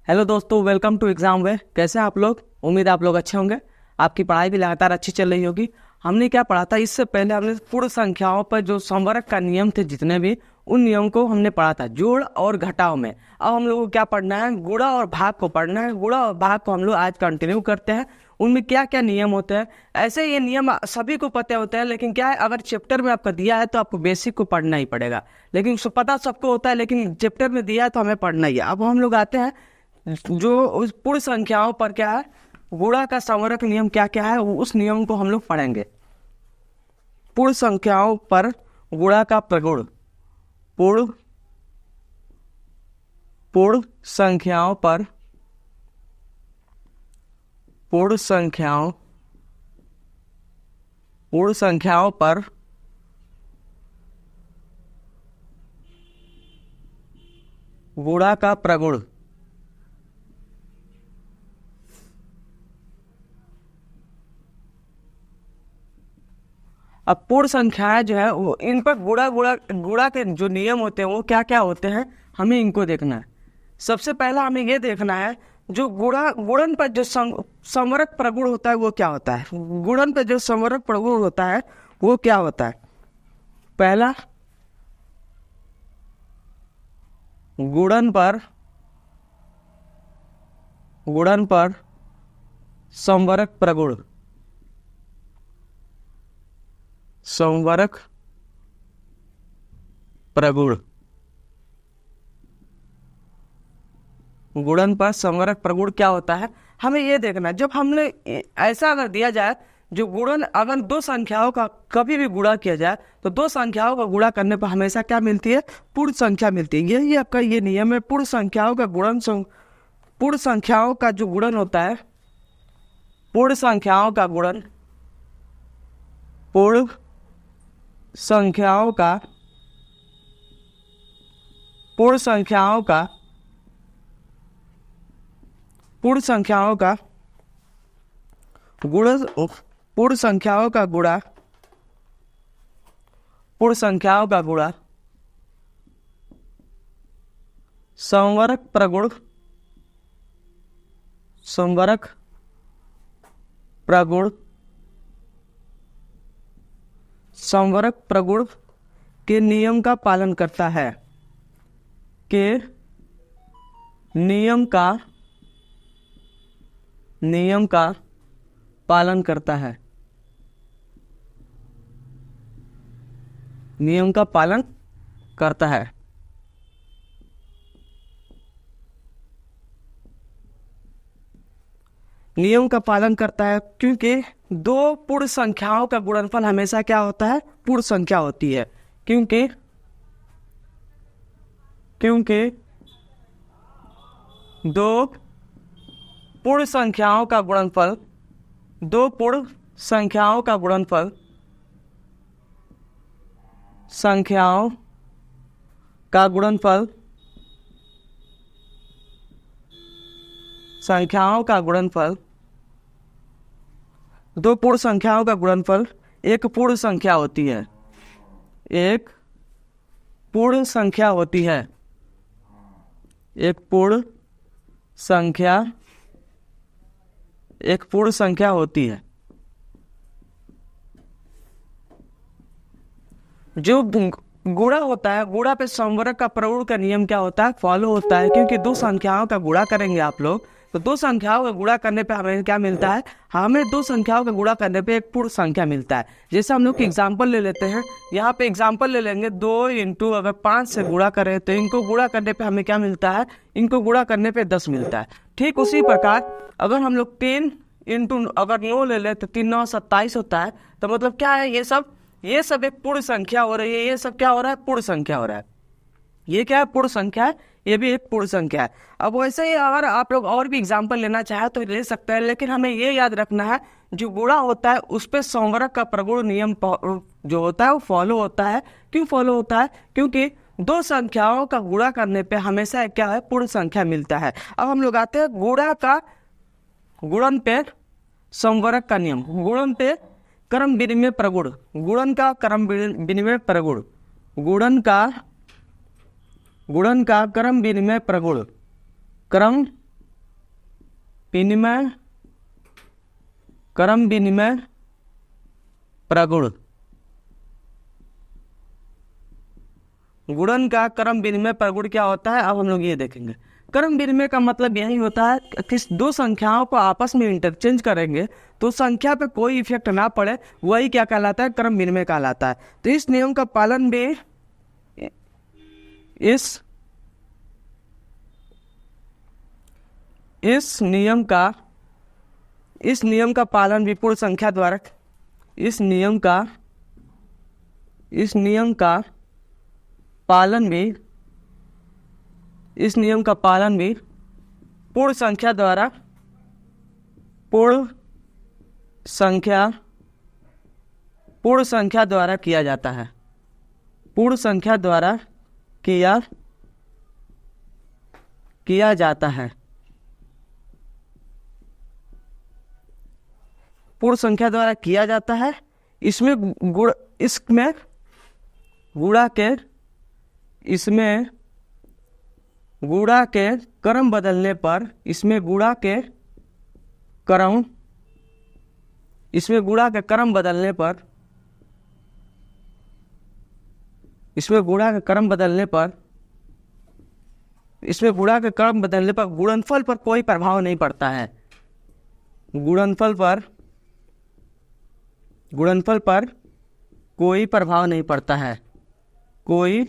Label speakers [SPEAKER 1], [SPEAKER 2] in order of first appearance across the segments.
[SPEAKER 1] Hello दोस्तों, welcome to exam वे। कैसे हैं आप लोग? उम्मीद है आप लोग अच्छे होंगे। आपकी पढ़ाई भी लगातार अच्छी चल रही होगी। हमने क्या पढ़ा था इससे पहले? हमने पूर्ण संख्याओं पर जो संवर्ग का नियम थे, जितने भी उन नियम को हमने पढ़ा था जोड़ और घटाव में। अब हम लोग को क्या पढ़ना है? गुणा और भाग को पढ़ना है। गुणा और भाग को हम लोग आज कंटिन्यू करते हैं। उनमें क्या क्या नियम होते हैं? ऐसे ये नियम सभी को पता होते हैं, लेकिन क्या है, अगर चैप्टर में आपका दिया है तो आपको बेसिक को पढ़ना ही पड़ेगा। लेकिन पता सबको होता है, लेकिन चैप्टर में दिया है तो हमें पढ़ना ही है। अब हम लोग आते हैं जो उस पूर्ण संख्याओं पर क्या है, गुणा का संवर्ग नियम क्या क्या है, उस नियम को हम लोग पढ़ेंगे। पूर्ण संख्याओं पर गुणा का प्रगुण। पूर्ण पूर्ण संख्याओं पर पूर्ण संख्याओं पर गुणा का प्रगुण। अब पूर्ण संख्याएं जो है वो इन पर गुणा गुणा गुणा के जो नियम होते हैं वो क्या क्या होते हैं, हमें इनको देखना है। सबसे पहला हमें ये देखना है जो गुणन पर जो संवर्ग प्रगुण होता है वो क्या होता है। गुणन पर जो संवर्ग प्रगुण होता है वो क्या होता है? पहला, गुणन पर संवर्ग प्रगुण। संवर्ग प्रगुण। गुणन पर संवर्ग प्रगुण क्या होता है, हमें ये देखना है। जब हमने ऐसा अगर दिया जाए जो गुणन, अगर दो संख्याओं का कभी भी गुणा किया जाए तो दो संख्याओं का गुणा करने पर हमेशा क्या मिलती है? पूर्ण संख्या मिलती है। यही आपका ये नियम है। पूर्ण संख्याओं का गुणन, पूर्ण संख्याओं का जो गुणन होता है, पूर्ण संख्याओं का गुणन, पूर्ण संख्याओं का गुणा, संवर्ग प्रगुण, संवर्ग प्रगुण के नियम का पालन करता है। नियम का पालन करता है। नियम का पालन करता है। नियम का पालन करता है क्योंकि दो पूर्ण संख्याओं का गुणनफल हमेशा क्या होता है? पूर्ण संख्या होती है। क्योंकि दो पूर्ण संख्याओं का गुणनफल, संख्याओं का गुणनफल दो पूर्ण संख्याओं का गुणनफल एक पूर्ण संख्या होती है। एक पूर्ण संख्या होती है। जो गुणा होता है, गुणा पे संवर्ग का प्रगुण का नियम क्या होता है? फॉलो होता है। क्योंकि दो संख्याओं का गुणा करेंगे आप लोग, तो दो संख्याओं का गुणा करने पे हमें क्या मिलता है? हमें दो संख्याओं का गुणा करने पे एक पूर्ण संख्या मिलता है। जैसे हम लोग एग्जाम्पल ले लेते हैं, यहाँ पे एग्जाम्पल ले लेंगे 2 इंटू अगर 5 से गुणा करें तो इनको गुणा करने पे हमें क्या मिलता है? इनको गुणा करने पे 10 मिलता है। ठीक उसी प्रकार अगर हम लोग 3 इंटू अगर 9 ले लें तो 3 9 27 होता है। तो मतलब क्या है? ये सब एक पूर्ण संख्या हो रही है। ये सब क्या हो रहा है? पूर्ण संख्या हो रहा है। ये क्या है? पूर्ण संख्या है। ये भी एक पूर्ण संख्या है। अब वैसे ही अगर आप लोग और भी एग्जाम्पल लेना चाहे तो ले सकते हैं, लेकिन हमें ये याद रखना है जो गुणा होता है उस पर संवर्ग का प्रगुण नियम जो होता है वो फॉलो होता है। क्यों फॉलो होता है? क्योंकि दो संख्याओं का गुणा करने पे हमेशा क्या है? पूर्ण संख्या मिलता है। अब हम लोग आते हैं गुणन पे संवर्ग का नियम। गुणन पे क्रम विनिमय प्रगुण। गुणन का क्रम विनिमय प्रगुण। गुणन का क्रम विनिमय प्रगुण। क्रम विनिमय, क्रम विनिमय प्रगुण। गुणन का क्रम विनिमय प्रगुण क्या होता है, अब हम लोग ये देखेंगे। क्रम विनिमय का मतलब यही होता है कि दो संख्याओं को आपस में इंटरचेंज करेंगे तो संख्या पे कोई इफेक्ट ना पड़े, वही क्या कहलाता है, क्रम विनिमय कहलाता है। तो इस नियम का पालन भी इस नियम का पालन भी पूर्ण संख्या द्वारा, इस नियम का पालन भी पूर्ण संख्या द्वारा किया जाता है। पूर्ण संख्या द्वारा किया जाता है। पूर्ण संख्या द्वारा किया जाता है। इसमें गुणा के क्रम बदलने पर, इसमें गुणा के क्रम बदलने पर गुणनफल पर कोई प्रभाव नहीं पड़ता है। गुणनफल पर कोई प्रभाव नहीं पड़ता है। कोई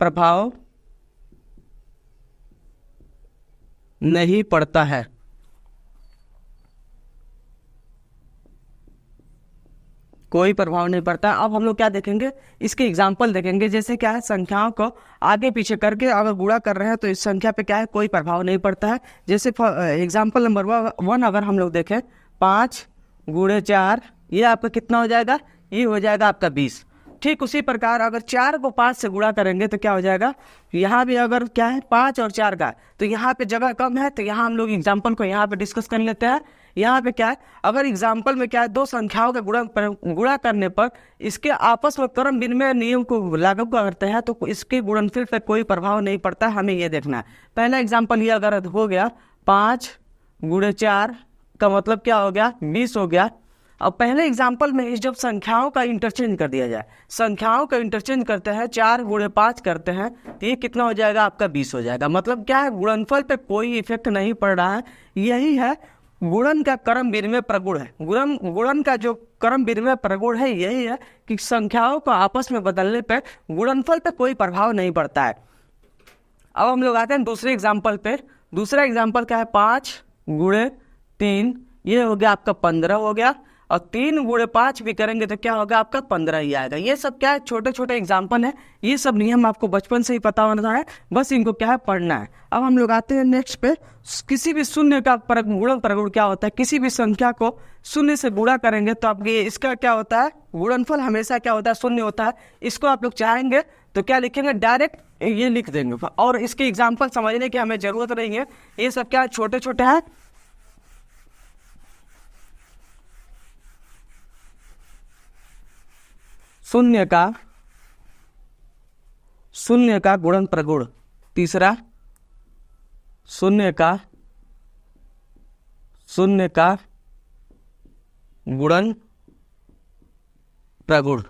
[SPEAKER 1] प्रभाव नहीं पड़ता है। कोई प्रभाव नहीं पड़ता। अब हम लोग क्या देखेंगे, इसके एग्जाम्पल देखेंगे। जैसे क्या है, संख्याओं को आगे पीछे करके अगर गुणा कर रहे हैं तो इस संख्या पे क्या है, कोई प्रभाव नहीं पड़ता है। जैसे एग्जाम्पल नंबर 1 अगर हम लोग देखें, 5 × 4, ये आपका कितना हो जाएगा, ये हो जाएगा आपका 20। ठीक उसी प्रकार अगर 4 को 5 से गुणा करेंगे तो क्या हो जाएगा, यहाँ भी अगर क्या है 5 और 4 का, तो यहाँ पे जगह कम है, तो यहाँ हम लोग एग्जाम्पल को यहाँ पे डिस्कस कर लेते हैं। यहाँ पे क्या है, अगर एग्जाम्पल में क्या है, दो संख्याओं का गुणा करने पर इसके आपस में क्रम विनिमय नियम को लागू करते हैं तो इसके गुणनफल पर कोई प्रभाव नहीं पड़ता, हमें ये देखना है। पहला एग्जाम्पल ये अगर हो गया 5 × 4 का मतलब क्या हो गया, 20 हो गया। अब पहले एग्जाम्पल में जब संख्याओं का इंटरचेंज कर दिया जाए, संख्याओं का इंटरचेंज करते हैं, 4 × 5 करते हैं तो ये कितना हो जाएगा, आपका 20 हो जाएगा। मतलब क्या है, गुणनफल पे कोई इफेक्ट नहीं पड़ रहा है। यही है गुणन का क्रम विनिमय प्रगुण है। गुणन का जो क्रम विनिमय प्रगुण है यही है कि संख्याओं को आपस में बदलने पर गुणनफल पे कोई प्रभाव नहीं पड़ता है। अब हम लोग आते हैं दूसरे एग्जाम्पल पे। दूसरा एग्जाम्पल क्या है, 5 × 3, ये हो गया आपका 15 हो गया। और 3 × 5 भी करेंगे तो क्या होगा, आपका 15 ही आएगा। ये सब क्या है, छोटे छोटे एग्जाम्पल है। ये सब नियम आपको बचपन से ही पता होना है, बस इनको क्या है, पढ़ना है। अब हम लोग आते हैं नेक्स्ट पे। किसी भी शून्य का गुणन प्रगुण क्या होता है, किसी भी संख्या को शून्य से गुणा करेंगे तो आपके इसका क्या होता है, गुणनफल हमेशा क्या होता है, शून्य होता है। इसको आप लोग चाहेंगे तो क्या लिखेंगे, डायरेक्ट ये लिख देंगे। और इसके एग्जाम्पल समझने की हमें जरूरत नहीं है, ये सब क्या छोटे छोटे हैं। शून्य का गुणन प्रगुण। तीसरा, शून्य का गुणन प्रगुण।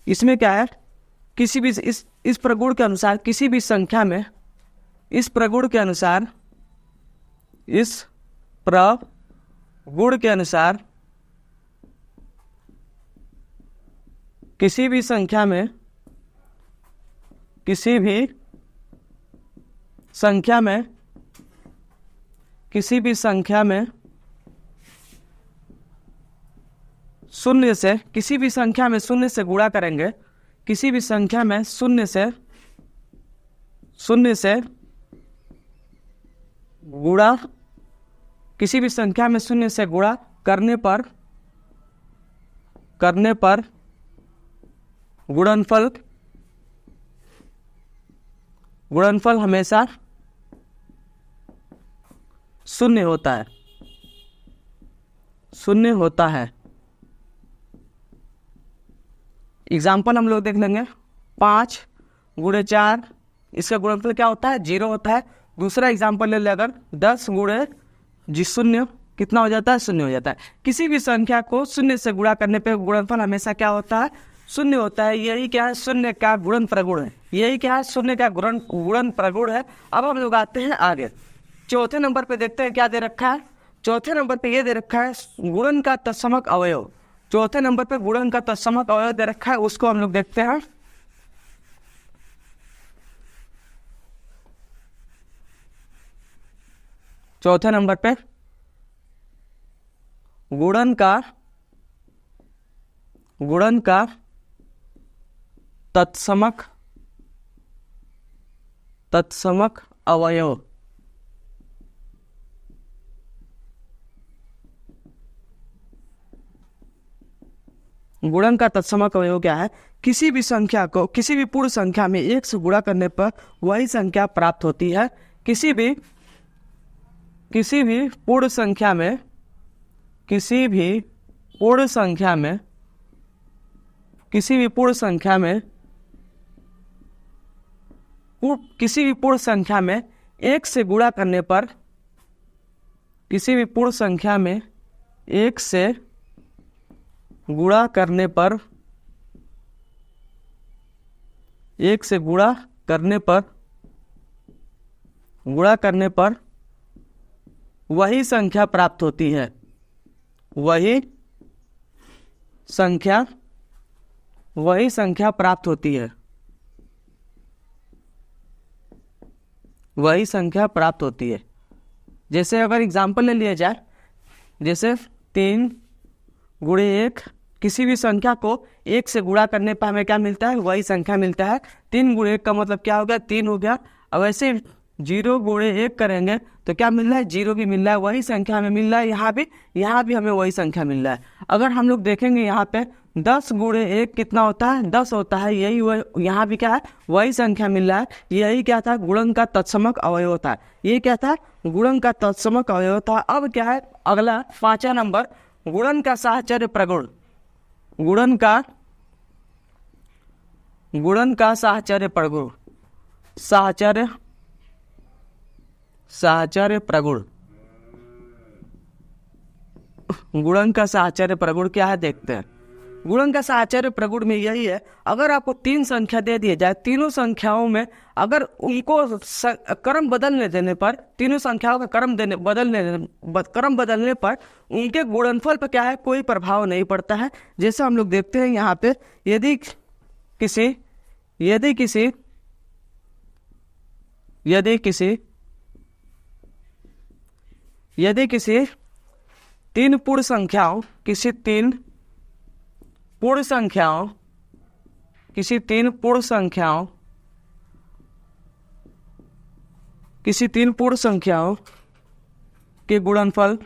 [SPEAKER 1] इसमें क्या है, किसी भी इस प्रगुण के अनुसार किसी भी संख्या में, इस प्रगुण के अनुसार किसी भी संख्या में शून्य से, किसी भी संख्या में शून्य से गुणा करेंगे, किसी भी संख्या में शून्य से गुणा, किसी भी संख्या में शून्य से गुणा करने पर गुणनफल हमेशा शून्य होता है। एग्जाम्पल हम लोग देख लेंगे। 5 गुणे 4, इसका गुणनफल क्या होता है? 0 होता है। दूसरा एग्जाम्पल ले ले, अगर 10 गुणे 0 कितना हो जाता है? 0 हो जाता है। किसी भी संख्या को 0 से गुणा करने पे गुणनफल हमेशा क्या होता है? 0 होता है। यही क्या है? शून्य का गुणन प्रगुण है। यही क्या है? शून्य का गुणन प्रगुण है। अब हम लोग आते हैं आगे, चौथे नंबर पे देखते हैं क्या दे रखा है। चौथे नंबर पे ये दे रखा है गुणन का तत्समक अवयव। चौथे नंबर पे गुणन का तत्समक अवयव दे रखा है, उसको हम लोग देखते हैं। चौथे नंबर पे गुणन का तत्समक अवयव। गुणन का तत्समक अवयव क्या है? किसी भी संख्या को किसी भी पूर्ण संख्या में 1 से गुणा करने पर वही संख्या प्राप्त होती है। किसी भी पूर्ण संख्या में किसी भी पूर्ण संख्या में 1 से गुणा करने पर 1 से गुणा करने पर वही संख्या प्राप्त होती है। वही संख्या प्राप्त होती है। वही संख्या प्राप्त होती है। जैसे अगर एग्जाम्पल ले लिया जाए, जैसे 3 गुणे 1, किसी भी संख्या को 1 से गुणा करने पर हमें क्या मिलता है? वही संख्या मिलता है। 3 गुणे 1 का मतलब क्या हो गया? 3 हो गया। अब ऐसे 0 गुणे 1 करेंगे तो क्या मिल रहा है? 0 भी मिल रहा है, वही संख्या हमें मिल रहा है। यहाँ भी हमें वही संख्या मिल रहा है। अगर हम लोग देखेंगे यहाँ पे 10 गुणे 1 कितना होता है? 10 होता है। यही यहाँ भी क्या है? वही संख्या मिल रहा है। यही क्या था? गुणन का तत्समक अवयव था। ये क्या था? गुणन का तत्समक अवयव था। अब क्या है? अगला 5वां नंबर, गुणन का साहचर्य प्रगुण। गुणन का साहचर्य प्रगुण। साहचर्य प्रगुण। गुणन का साहचर्य प्रगुण क्या है? देखते हैं। गुणन का साहचर्य प्रगुण में यही है, अगर आपको 3 संख्या दे दिए जाए, तीनों संख्याओं में अगर उनको क्रम बदलने देने पर, तीनों संख्याओं का क्रम बदलने पर उनके गुणनफल पर क्या है? कोई प्रभाव नहीं पड़ता है। जैसे हम लोग देखते हैं यहाँ पे, यदि किसी 3 पूर्ण संख्याओं के गुणनफल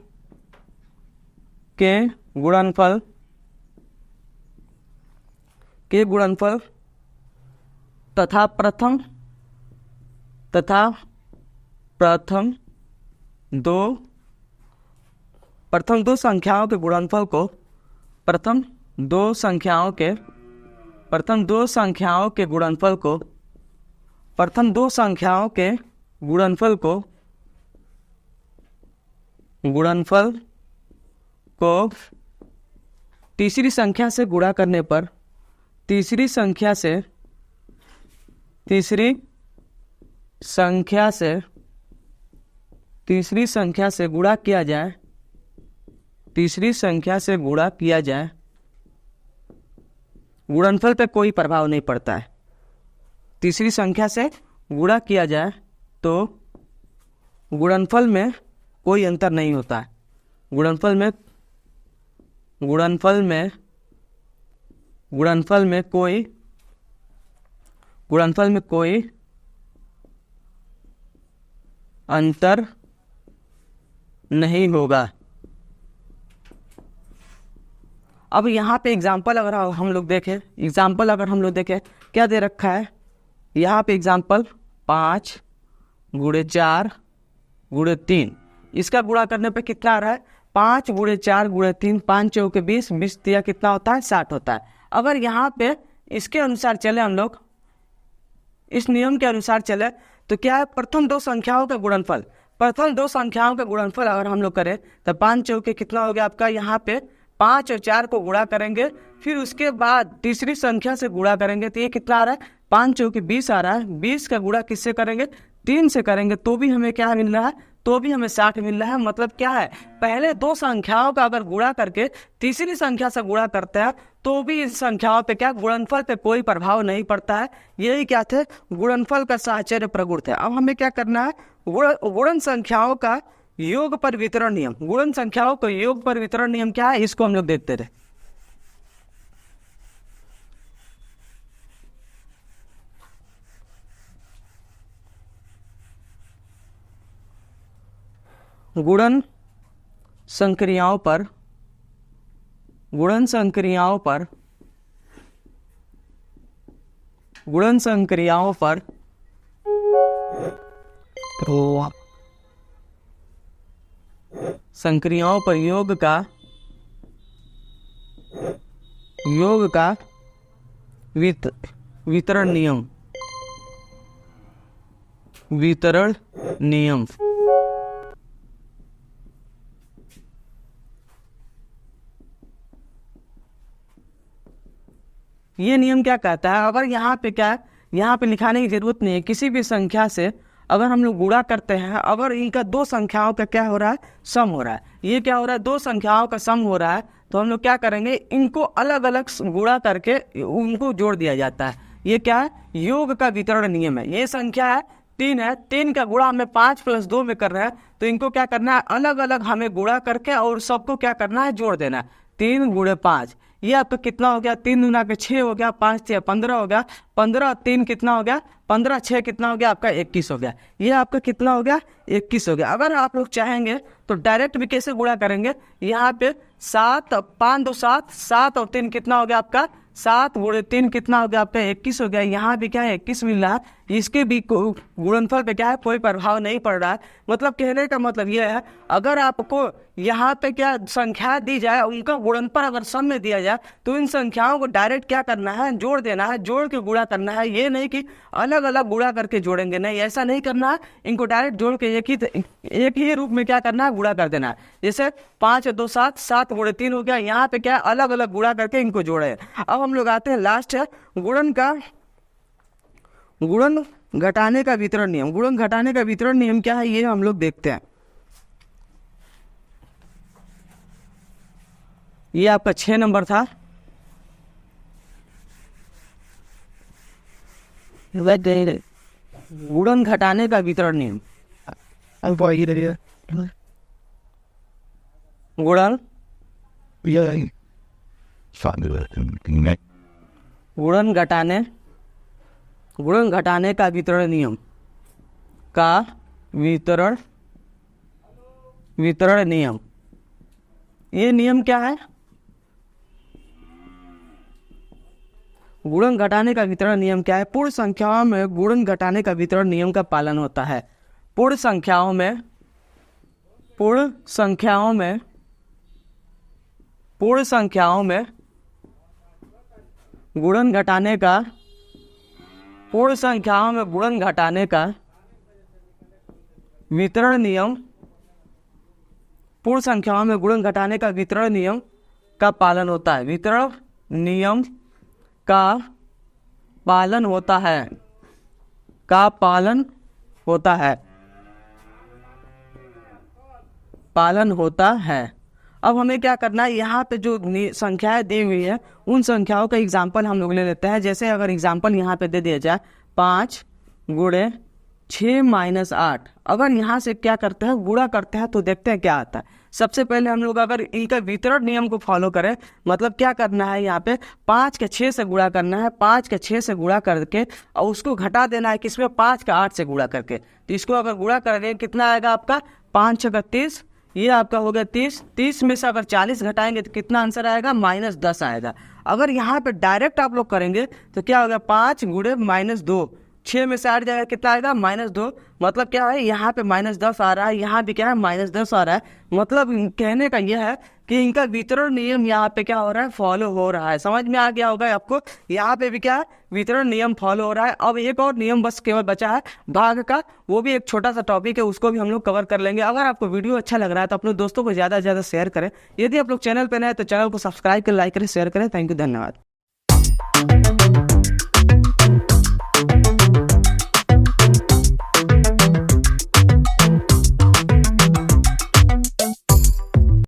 [SPEAKER 1] तथा प्रथम दो संख्याओं के गुणनफल को प्रथम दो संख्याओं के गुणनफल को तीसरी संख्या से गुणा करने पर तीसरी संख्या से गुणा किया जाए, गुणनफल पे कोई प्रभाव नहीं पड़ता है। तीसरी संख्या से गुणा किया जाए तो गुणनफल में कोई अंतर नहीं होता है। गुणनफल में कोई अंतर नहीं होगा। अब यहाँ पे एग्जाम्पल अगर हम लोग देखें क्या दे रखा है यहाँ पे? एग्जाम्पल 5 गुणे 4 गुणे 3, इसका गुणा करने पे कितना आ रहा है? 5 गुणे 4 गुणे 3, 5 चौके 20, 20 दिया कितना होता है? 60 होता है। अगर यहाँ पे इसके अनुसार चले हम लोग, इस नियम के अनुसार चले तो क्या है, प्रथम दो संख्याओं का गुणनफल, प्रथम दो संख्याओं का गुणनफल अगर हम लोग करें तो 5 चौके कितना हो गया आपका, यहाँ पे 5 और 4 को गुणा करेंगे, फिर उसके बाद तीसरी संख्या से गुणा करेंगे तो ये कितना आ रहा है, 5 चौके 20 आ रहा है। 20 का गुणा किससे करेंगे, 3 से करेंगे, तो भी हमें क्या मिल रहा है, तो भी हमें 60 मिल रहा है। मतलब क्या है, पहले दो संख्याओं का अगर गुणा करके तीसरी संख्या से गुणा करते हैं तो भी इन संख्याओं पे क्या, गुणनफल पे कोई प्रभाव नहीं पड़ता है। यही क्या थे, गुणनफल का साहचर्य प्रगुण थे। अब हमें क्या करना है, गुणन संख्याओं का योग पर वितरण नियम, गुणन संख्याओं का योग पर वितरण नियम क्या है, इसको हम लोग देखते रहे। गुणन संक्रियाओं पर, गुणन संक्रियाओं पर, गुणन संक्रियाओं पर संक्रियाओं पर योग का वितरण नियम, वितरण नियम। ये नियम क्या कहता है, अगर यहाँ पे क्या है, यहाँ पे लिखाने की जरूरत नहीं है, किसी भी संख्या से अगर हम लोग गुणा करते हैं, अगर इनका दो संख्याओं का क्या हो रहा है, सम हो रहा है, ये क्या हो रहा है, दो संख्याओं का सम हो रहा है, तो हम लोग क्या करेंगे, इनको अलग अलग गुणा करके उनको जोड़ दिया जाता है। ये क्या है, योग का वितरण नियम है। ये संख्या है 3 है, 3 का गुणा हमें 5 + 2 में कर रहे हैं, तो इनको क्या करना है, अलग अलग हमें गुणा करके और सबको क्या करना है, जोड़ देना है। 3 × 5 ये आपका कितना हो गया, 3 × 9 = 6 हो गया, 5 × 6 = 15 हो गया, 15 × 3 कितना हो गया, 15 × 6 कितना हो गया आपका, 21 हो गया। ये आपका कितना हो गया, 21 हो गया। अगर आप लोग चाहेंगे तो डायरेक्ट भी कैसे गुणा करेंगे, यहाँ पे 7 5 2 7 7 और 3 कितना हो गया आपका, 7 × 3 कितना हो गया आपका, 21 हो गया। यहाँ भी क्या है, 21 मिल रहा है। इसके भी गुणनफल पे क्या है, कोई प्रभाव नहीं पड़ रहा है। मतलब कहने का मतलब यह है, अगर आपको यहाँ पे क्या संख्या दी जाए, उनका गुणनफल अगर सम में दिया जाए, तो इन संख्याओं को डायरेक्ट क्या करना है, जोड़ देना है, जोड़ के गुणा करना है। ये नहीं कि अलग अलग गुणा करके जोड़ेंगे, नहीं, ऐसा नहीं करना है। इनको डायरेक्ट जोड़ के एक ही रूप में क्या करना है, गुणा कर देना है। जैसे 5 × 2 = 7 7 × 3 हो गया। यहाँ पे क्या अलग अलग गुणा करके इनको जोड़े। अब हम लोग आते हैं लास्ट है गुणन घटाने का वितरण नियम। गुणन घटाने का वितरण नियम क्या है, ये हम लोग देखते हैं। ये आपका 6 नंबर था। गुणन घटाने का वितरण नियम, गुणन घटाने का वितरण नियम का वितरण नियम। ये नियम क्या है, गुणन घटाने का वितरण नियम क्या है, पूर्ण संख्याओं में गुणन घटाने का वितरण नियम का पालन होता है। पूर्ण संख्याओं में गुणन घटाने का वितरण नियम, पूर्ण संख्याओं में गुणन घटाने का वितरण नियम का पालन होता है। वितरण नियम का पालन होता है। अब हमें क्या करना है, यहाँ पे जो संख्याएं दी हुई है, उन संख्याओं का एग्जाम्पल हम लोग ले लेते हैं। जैसे अगर एग्जाम्पल यहाँ पे दे दिया जाए 5 × 6 - 8, अगर यहाँ से क्या करते हैं, गुणा करते हैं, तो देखते हैं क्या आता है। सबसे पहले हम लोग अगर इनका वितरण नियम को फॉलो करें, मतलब क्या करना है, यहाँ पे 5 के 6 से गुणा करना है, 5 के 6 से गुणा करके और उसको घटा देना है किसमें, 5 का 8 से गुणा करके। तो इसको अगर गुणा करेंगे कितना आएगा आपका, 5 × 6 = 30, ये आपका हो गया 30। 30 में से अगर 40 घटाएंगे तो कितना आंसर आएगा, -10 आएगा। अगर यहाँ पे डायरेक्ट आप लोग करेंगे तो क्या होगा, 5 × -2 6 में से 8 जाएगा कितना आएगा -2। मतलब क्या है, यहाँ पे -10 आ रहा है, यहाँ भी क्या है -10 आ रहा है। मतलब कहने का यह है कि इनका वितरण नियम यहाँ पे क्या हो रहा है, फॉलो हो रहा है। समझ में आ गया होगा आपको, यहाँ पे भी क्या है, वितरण नियम फॉलो हो रहा है। अब एक और नियम बस केवल बचा है भाग का, वो भी एक छोटा सा टॉपिक है, उसको भी हम लोग कवर कर लेंगे। अगर आपको वीडियो अच्छा लग रहा है तो अपने दोस्तों को ज़्यादा से ज़्यादा शेयर करें। यदि आप लोग चैनल पर नए हैं तो चैनल को सब्सक्राइब करें, लाइक करें, शेयर करें। थैंक यू, धन्यवाद।